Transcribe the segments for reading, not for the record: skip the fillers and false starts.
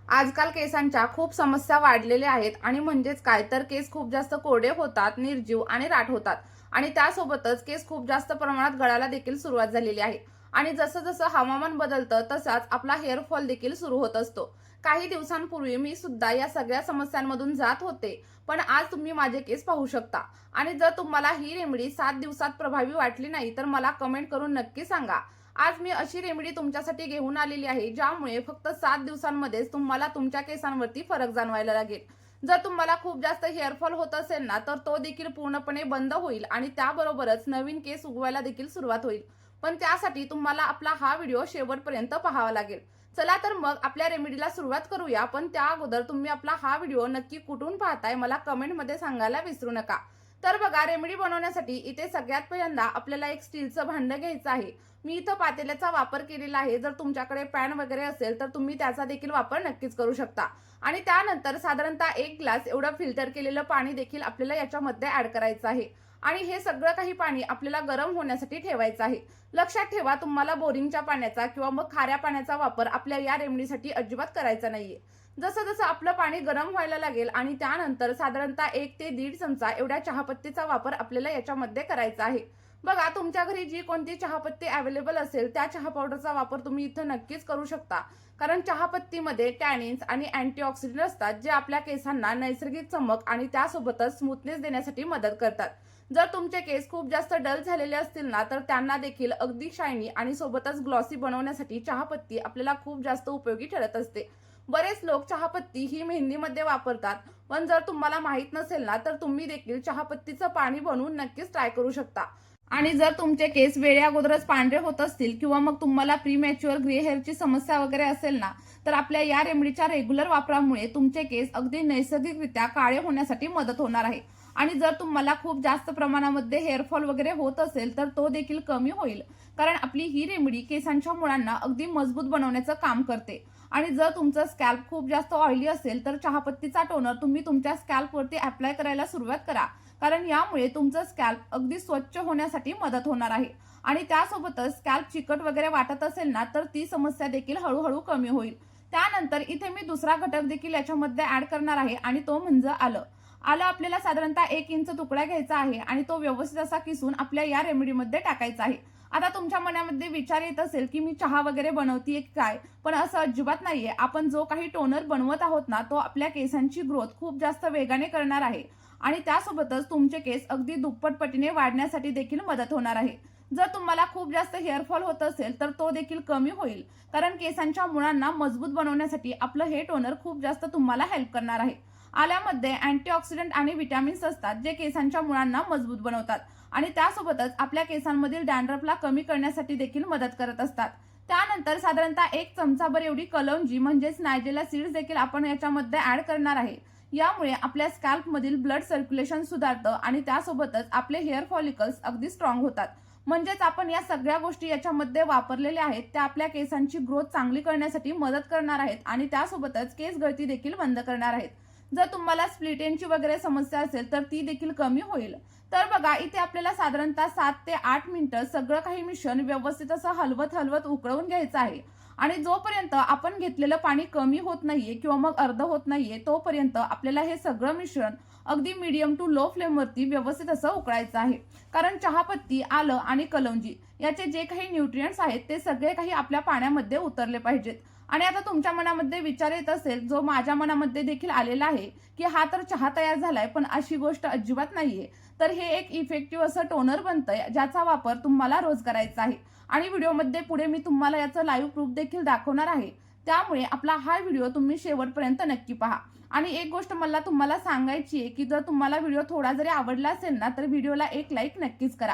आजकाल केसांच्या खूप समस्या वाढलेल्या आहेत आणि म्हणजेच काय तर केस खूप जास्त कोरडे होतात, निर्जीव आणि राठ होतात आणि त्यासोबतच केस खूप जास्त प्रमाणात गळायला देखील सुरुवात झालेली आहे. आणि जसं जसं हवामान बदलतं तसाच आपला हेअर फॉल देखील सुरू होत असतो. काही दिवसांपूर्वी मी सुद्धा या सगळ्या समस्यांमधून जात होते, पण आज तुम्ही माझे केस पाहू शकता. आणि जर तुम्हाला ही रेमेडी 7 दिवसात प्रभावी वाटली नाही तर मला कमेंट करून नक्की सांगा. आज मी अशी रेमेडी तुमच्यासाठी घेऊन आलेली आहे ज्यामुळे फक्त 7 दिवसांमध्येच तुम्हाला तुमच्या केसांवरती फरक जाणवायला लागेल. जर तुम्हाला खूप जास्त हेअर फॉल होत असेल ना तर तो देखील पूर्णपणे बंद होईल आणि त्याबरोबरच नवीन केस उगवायला देखील सुरुवात होईल. पण त्यासाठी तुम्हाला आपला हा व्हिडिओ शेवटपर्यंत पाहावा लागेल. चला तर मग आपल्या रेमेडीला सुरुवात करूया, पण त्या अगोदर तुम्ही आपला हा व्हिडिओ नक्की कुठून पाहताय मला कमेंटमध्ये सांगायला विसरू नका. तर बघा, रेमेडी बनवण्यासाठी इथे सगळ्यात पहिल्यांदा आपल्याला एक स्टीलचं भांडं घ्यायचं आहे. मी इथं पातेल्याचा वापर केलेला आहे. जर तुमच्याकडे पॅन वगैरे असेल तर तुम्ही त्याचा देखील वापर नक्कीच करू शकता. आणि त्यानंतर साधारणतः 1 ग्लास एवढं फिल्टर केलेलं पाणी देखील आपल्याला याच्यामध्ये ऍड करायचं आहे. आणि हे सगळं काही पाणी आपल्याला गरम होण्यासाठी ठेवायचं आहे. लक्षात ठेवा, तुम्हाला बोरिंगच्या पाण्याचा किंवा मग खाऱ्या पाण्याचा वापर आपल्या या रेमेडीसाठी अजिबात करायचा नाहीये. जसं जसं आपलं पाणी गरम व्हायला लागेल आणि त्यानंतर साधारणतः 1 ते 1.5 चमचा एवढ्या चहापत्तीचा वापर आपल्याला याच्यामध्ये करायचा आहे. बघा, तुमच्या घरी जी कोणती चहापत्ती अवेलेबल असेल त्या चहा पावडरचा वापर तुम्ही इथं नक्कीच करू शकता. कारण चहापत्तीमध्ये टॅनिन्स आणि अँटीऑक्सिडंट असतात जे आपल्या केसांना नैसर्गिक चमक आणि त्यासोबतच स्मूथनेस देण्यासाठी मदत करतात. जर तुमचे केस खूप जास्त डल झालेले असतील ना तर त्यांना देखील अगदी शायनी आणि सोबतच ग्लॉसी बनवण्यासाठी चहापत्ती आपल्याला खूप जास्त उपयोगी ठरत असते. बरेच लोक चहापत्ती ही मेहंदीमध्ये वापरतात, पण जर तुम्हाला माहित नसेल ना तर तुम्ही देखील चहापत्तीचं पाणी बनवून नक्कीच ट्राय करू शकता. आणि जर तुमचे केस वेळे अगोदरच पांढरे होत असतील किंवा मग तुम्हाला प्रीमॅच्युअर ग्रे हेअरची समस्या वगैरे असेल ना तर आपल्या या रेमेडीच्या रेग्युलर वापरामुळे तुमचे केस अगदी नैसर्गिकरित्या काळे होण्यासाठी मदत होणार आहे. आणि जर तुम्हाला खूप जास्त प्रमाणामध्ये हेअरफॉल वगैरे होत असेल तर तो देखील कमी होईल. कारण आपली ही रेमेडी केसांच्या मुळांना अगदी मजबूत बनवण्याचं काम करते. आणि जर तुमचं स्कॅल्प खूप जास्त ऑइली असेल तर चहापत्तीचा टोनर तुम्ही तुमच्या स्कॅल्पवरती अप्लाय करायला सुरुवात करा. कारण यामुळे तुमचं स्कॅल्प अगदी स्वच्छ होण्यासाठी मदत होणार आहे. आणि त्यासोबतच स्कॅल्प चिकट वगैरे वाटत असेल ना तर ती समस्या देखील हळूहळू कमी होईल. त्यानंतर इथे मी दुसरा घटक देखील याच्यामध्ये ऍड करणार आहे आणि तो म्हणजे आलं. आलं आपल्याला साधारणतः 1 इंच तुकडा घ्यायचा आहे आणि तो व्यवस्थित असा किसून आपल्या या रेमेडीमध्ये टाकायचा आहे. आता तुमच्या मनामध्ये विचार येत असेल की मी चहा वगैरे बनवतीये काय, पण असं अजिबात नाहीये. आपण जो काही टोनर बनवत आहोत ना तो आपल्या केसांची ग्रोथ खूप जास्त वेगाने करणार आहे आणि त्यासोबतच तुमचे केस अगदी दुप्पट पटीने वाढण्यासाठी देखील मदत होणार आहे. जर तुम्हाला खूप जास्त हेअरफॉल होत असेल तर तो देखील कमी होईल. कारण केसांच्या मुळांना मजबूत बनवण्यासाठी आपलं हे टोनर खूप जास्त तुम्हाला हेल्प करणार आहे. आल्यामध्ये अँटीऑक्सिडंट आणि विटॅमिन्स असतात जे केसांच्या मुळांना मजबूत बनवतात आणि त्यासोबतच आपल्या केसांमधील डॅन्ड्रफला कमी करण्यासाठी देखील मदत करत असतात. त्यानंतर साधारणतः 1 चमचाभर एवढी कलौंजी म्हणजेच नायजेला सीड्स देखील आपण याच्यामध्ये ऍड करणार आहे. यामुळे आपल्या स्कॅल्पमधील ब्लड सर्क्युलेशन सुधारतं आणि त्यासोबतच आपले हेअर फॉलिकल्स अगदी स्ट्रॉंग होतात. म्हणजेच आपण या सगळ्या गोष्टी याच्यामध्ये वापरलेल्या आहेत त्या आपल्या केसांची ग्रोथ चांगली करण्यासाठी मदत करणार आहेत आणि त्यासोबतच केस गळती देखील बंद करणार आहेत. जर तुम्हाला स्प्लिट एंडची वगैरे समस्या असेल तर ती देखील कमी होईल. तर बघा, इथे आपल्याला साधारणतः 7 ते 8 मिनिटं सगळं काही मिश्रण व्यवस्थित असं हलवत हलवत उकळवून घ्यायचं आहे. आणि जोपर्यंत आपण घेतलेलं पाणी कमी होत नाहीये किंवा मग अर्ध होत नाहीये तोपर्यंत आपल्याला हे सगळं मिश्रण अगदी मीडियम टू लो फ्लेमवरती व्यवस्थित असं उकळायचं आहे. कारण चहापत्ती, आलं आणि कलौंजी याचे जे काही न्यूट्रिएंट्स आहेत ते सगळे काही आपल्या पाण्यामध्ये उतरले पाहिजेत. आणि आता तुमच्या मनामध्ये विचार येत असेल, जो माझ्या मनामध्ये देखील आलेला आहे, की हा तर चहा तयार झालाय पण अशी गोष्ट अजिबात नाहीये. तर हे एक इफेक्टिव्ह असं टोनर बनतंय ज्याचा वापर तुम्हाला रोज करायचा आहे. आणि व्हिडिओमध्ये पुढे मी तुम्हाला याचं लाईव्ह प्रूफ देखील दाखवणार आहे. त्यामुळे आपला हा व्हिडिओ तुम्ही शेवटपर्यंत नक्की पहा. आणि एक गोष्ट मला तुम्हाला सांगायची आहे की जर तुम्हाला व्हिडिओ थोडा जरी आवडला असेल ना तर व्हिडिओला एक लाईक नक्कीच करा.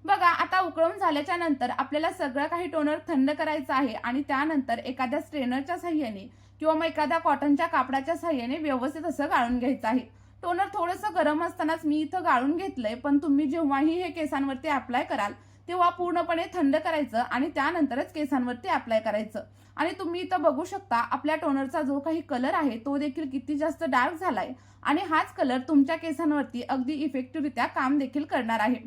बघा, आता उकळून झाल्याच्या नंतर आपल्याला सगळं काही टोनर थंड करायचं आहे आणि त्यानंतर एखाद्या स्ट्रेनरच्या साह्याने किंवा मग एखाद्या कॉटनच्या कापडाच्या साह्याने व्यवस्थित असं गाळून घ्यायचं आहे. टोनर थोडंसं गरम असतानाच मी इथं गाळून घेतलंय, पण तुम्ही जेव्हाही हे केसांवरती अप्लाय कराल तेव्हा पूर्णपणे थंड करायचं आणि त्यानंतरच केसांवरती अप्लाय करायचं. आणि तुम्ही इथं बघू शकता आपल्या टोनरचा जो काही कलर आहे तो देखील किती जास्त डार्क झालाय आणि हाच कलर तुमच्या केसांवरती अगदी इफेक्टिव्हरित्या काम देखील करणार आहे.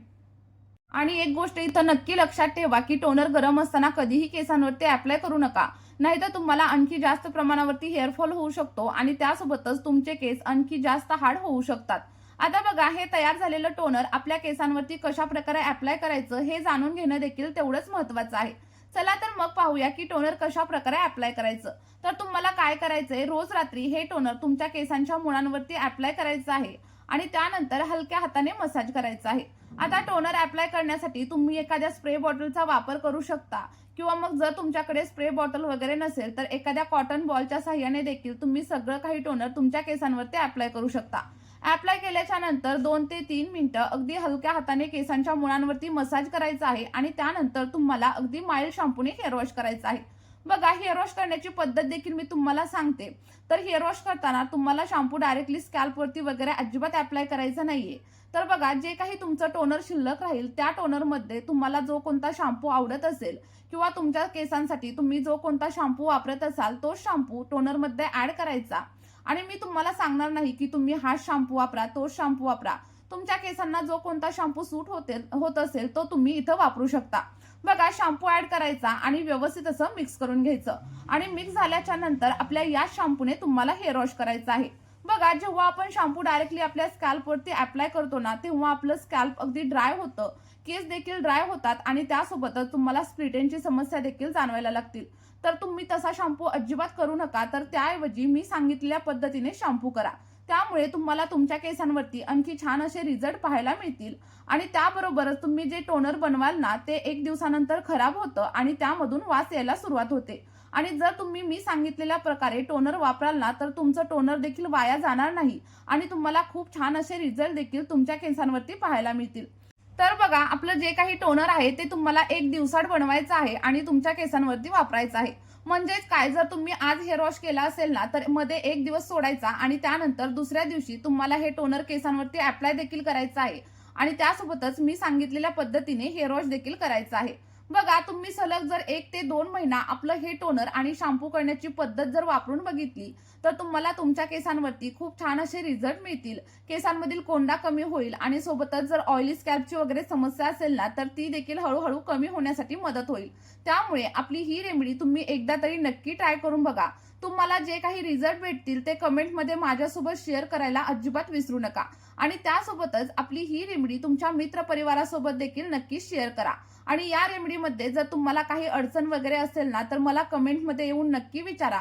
आणि एक गोष्ट इथं नक्की लक्षात ठेवा की टोनर गरम असताना कधीही केसांवरती अप्लाय करू नका, नाहीतर तुम्हाला आणखी जास्त प्रमाणावरती हेअरफॉल होऊ शकतो आणि त्यासोबतच तुमचे केस आणखी जास्त हार्ड होऊ शकतात. आता बघा, हे तयार झालेलं टोनर आपल्या केसांवरती कशा प्रकारे अप्लाय करायचं हे जाणून घेणं देखील तेवढंच महत्वाचं आहे. चला तर मग पाहूया की टोनर कशा प्रकारे अप्लाय करायचं. तर तुम्हाला काय करायचंय, रोज रात्री हे टोनर तुमच्या केसांच्या मुळांवरती अप्लाय करायचं आहे आणि त्यानंतर हलक्या हाताने मसाज करायचा आहे. आता टोनर अप्लाय करण्यासाठी तुम्ही एखाद्या स्प्रे बॉटलचा वापर करू शकता किंवा मग जर तुमच्याकडे स्प्रे बॉटल वगैरे नसेल तर एखाद्या कॉटन बॉलच्या साह्याने देखील तुम्ही सगळं काही टोनर तुमच्या केसांवरती अप्लाय करू शकता. अप्लाय केल्याच्या नंतर 2 ते 3 मिनिटं अगदी हलक्या हाताने केसांच्या मुळांवरती मसाज करायचा आहे आणि त्यानंतर तुम्हाला अगदी माइल्ड शॅम्पूने हेअर वॉश करायचा आहे. बघा, हेअर वॉश करण्याची पद्धत देखील मी तुम्हाला सांगते. तर हेअर वॉश करताना तुम्हाला शॅम्पू डायरेक्टली स्कॅल्पवरती वगैरे अजिबात अप्लाय करायचा नाहीये. तर बघा, जे काही तुमचं टोनर शिल्लक राहील त्या टोनरमध्ये तुम्हाला जो कोणता शॅम्पू आवडत असेल किंवा तुमच्या केसांसाठी तुम्ही जो कोणता शॅम्पू वापरत असाल तोच शॅम्पू टोनरमध्ये ऍड करायचा. आणि मी तुम्हाला सांगणार नाही की तुम्ही हाच शॅम्पू वापरा, तोच शॅम्पू वापरा. तुमच्या केसांना जो कोणता शॅम्पू सूट होत असेल तो तुम्ही इथं वापरू शकता. बघा, शॅम्पू ऍड करायचा आणि व्यवस्थित असं मिक्स करून घ्यायचं आणि मिक्स झाल्याच्या नंतर आपल्या या शॅम्पूने तुम्हाला हेअर वॉश करायचं आहे. बघा, जेव्हा आपण शॅम्पू डायरेक्टली आपल्या स्कॅल्पवरती अप्लाय करतो ना, तेव्हा आपलं स्कॅल्प अगदी ड्राय होतं, केस देखील ड्राय होतात आणि त्यासोबतच तुम्हाला स्प्लिट एंडची समस्या देखील जाणवायला लागतील. तर तुम्ही तसा शॅम्पू अजिबात करू नका. तर त्याऐवजी मी सांगितलेल्या पद्धतीने शॅम्पू करा. त्यामुळे तुम्हाला तुमच्या केसांवरती आणखी छान असे रिझल्ट पाहायला मिळतील आणि त्याबरोबरच तुम्ही जे टोनर बनवाल ना ते 1 दिवसानंतर खराब होतं आणि त्यामधून वास यायला सुरुवात होते. आणि जर तुम्ही मी सांगितलेल्या प्रकारे टोनर वापराल ना तर तुमचं टोनर देखील वाया जाणार नाही आणि तुम्हाला खूप छान असे रिझल्ट देखील तुमच्या केसांवरती पाहायला मिळतील. तर बघा, आपलं जे काही टोनर आहे ते तुम्हाला 1 दिवसात बनवायचं आहे आणि तुमच्या केसांवरती वापरायचं आहे. म्हणजेच काय, जर तुम्ही आज हेअर वॉश केला असेल ना तर मध्ये 1 दिवस सोडायचा आणि त्यानंतर दुसऱ्या दिवशी तुम्हाला हे टोनर केसांवरती अप्लाय देखील करायचं आहे आणि त्यासोबतच मी सांगितलेल्या पद्धतीने हेअर वॉश देखील करायचं आहे. बघा, तुम्ही सलग जर 1 ते 2 महिना आपलं हे टोनर आणि शॅम्पू करण्याची पद्धत जर वापरून बघितली तर तुम्हाला तुमच्या केसांवरती खूप छान असे रिझल्ट मिळतील. केसांमधील कोंडा कमी होईल आणि सोबतच जर ऑइली स्कॅल्पची वगैरे समस्या असेल ना तर ती देखील हळूहळू कमी होण्यासाठी मदत होईल. त्यामुळे आपली ही रेमेडी तुम्ही एकदा तरी नक्की ट्राय करून बघा. तुम्हाला जे काही रिझल्ट भेटतील ते कमेंटमध्ये माझ्यासोबत शेअर करायला अजिबात विसरू नका आणि त्यासोबतच आपली ही रेमेडी तुमच्या मित्र परिवारासोबत देखील नक्की शेअर करा. आणि या रेमेडीमध्ये जर तुम्हाला काही अडचण वगैरे असेल ना तर मला कमेंटमध्ये येऊन नक्की विचारा.